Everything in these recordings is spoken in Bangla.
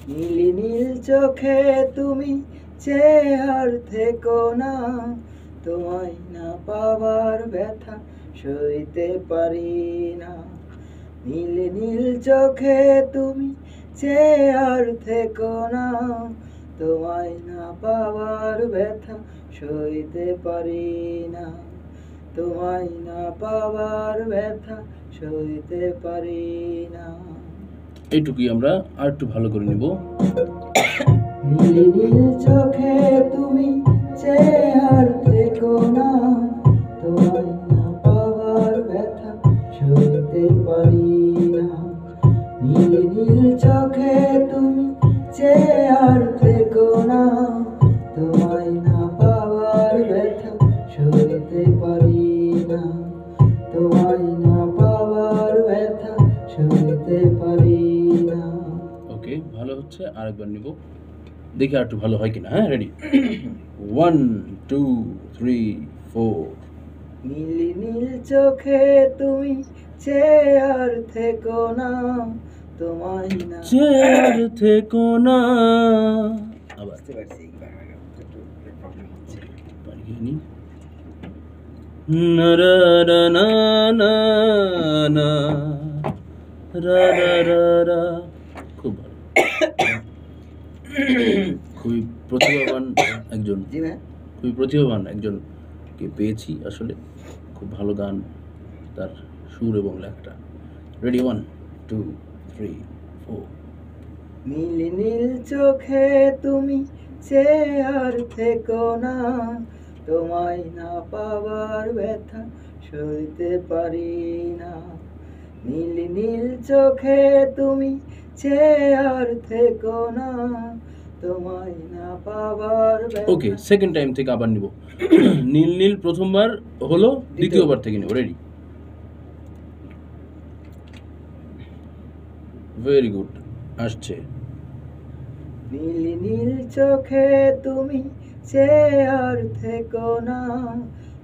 নীলি নীল চোখে তুমি চেয়ে আর থেকো না, তোমায় না পাওয়ার ব্যথা সইতে পারি না। নীল নীল চোখে তুমি চেয়ে আর থেকো না, তোমায় না পাওয়ার ব্যথা সইতে পারি না, তোমায় না পাওয়ার ব্যথা সইতে পারি না। এইটুকুই আমরা আর একটু ভালো করে নিব। নীল নীল চোখে তুমি চেয়ে আর থেকো না, তোমায় না পাওয়ার ব্যথা সইতে পারি না। নীল নীল চোখে তুমি চেয়ে আর থেকো না, তোমায় না পাওয়ার ব্যথা সইতে পারি না, তোমায় না পাওয়ার ব্যথা সইতে পারি না। ওকে, ভালো হচ্ছে, আরেকবার নিব, দেখি আর একটু ভালো হয় কিনা। হ্যাঁ, রেডি? 1 2 3 4। নীল নীল চোখে তুমি চেয়ে আর থেকো না, তোমায় না চেয়ার থেকো না। আবার বুঝতে পারছি, প্রবলেম হচ্ছে। পারিনি। না রা রা না না না রা রা রা রা। খুব ভালো, খুবই প্রতিভাবান একজন, জি ভাই, খুবই প্রতিভাবান একজনকে পেয়েছি আসলে। খুব ভালো গান, তার সুর এবং লেখাটা। রেডি? 1 2 3 4। নীল নীল চোখে তুমি চেয়ে আর থেকো না, তোমায় না পাওয়ার ব্যথা সইতে পারি না। নীল নীল চোখে তুমি চেয়ে আর থেকো না, তোমায় না পাওয়ার ওকে, সেকেন্ড টাইম থেকে আবার নিব। নীল নীল প্রথমবার হলো, দ্বিতীয়বার থেকে নিব। রেডি? ভেরি গুড, আসছে। নীল নীল চোখে তুমি চেয়ে আর থেকো না,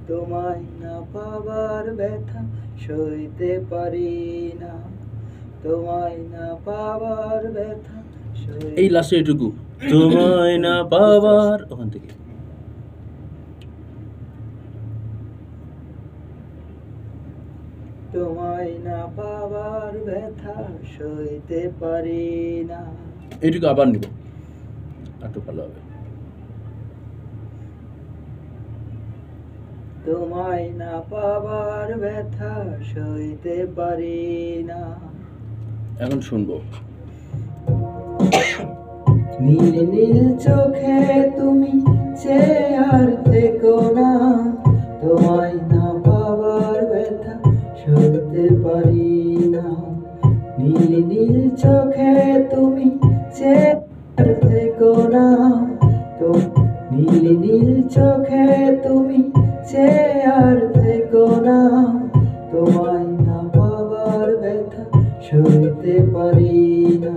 তোমায় না পাওয়ার ব্যথা সইতে পারি না, তোমায় না পাওয়ার ব্যথা এই লাস্টে এটুকু, তোমায় না পাওয়ার, ওখান থেকে। তোমায় না পাওয়ার ব্যথা সইতে পারি না। এইটুকু আবার নিব, একটু ভালো হবে। তোমায় না পাওয়ার ব্যথা সইতে পারি না। এখন শুনবো। নীল নীল চোখে তুমি চেয়ে আর থেকো না, তোমায় না পাওয়ার ব্যথা সইতে পারি না। নীল নীল চোখে তুমি চেয়ে আর থেকো না, তো নীল নীল চোখে তুমি চেয়ে আর থেকো না, তোমায় না পাওয়ার ব্যথা সইতে পারি না,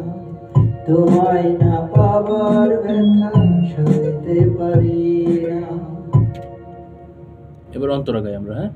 তোমায় না পাওয়ার ব্যথা সইতে পারি না। এবার অন্তরা গাই আমরা। হ্যাঁ।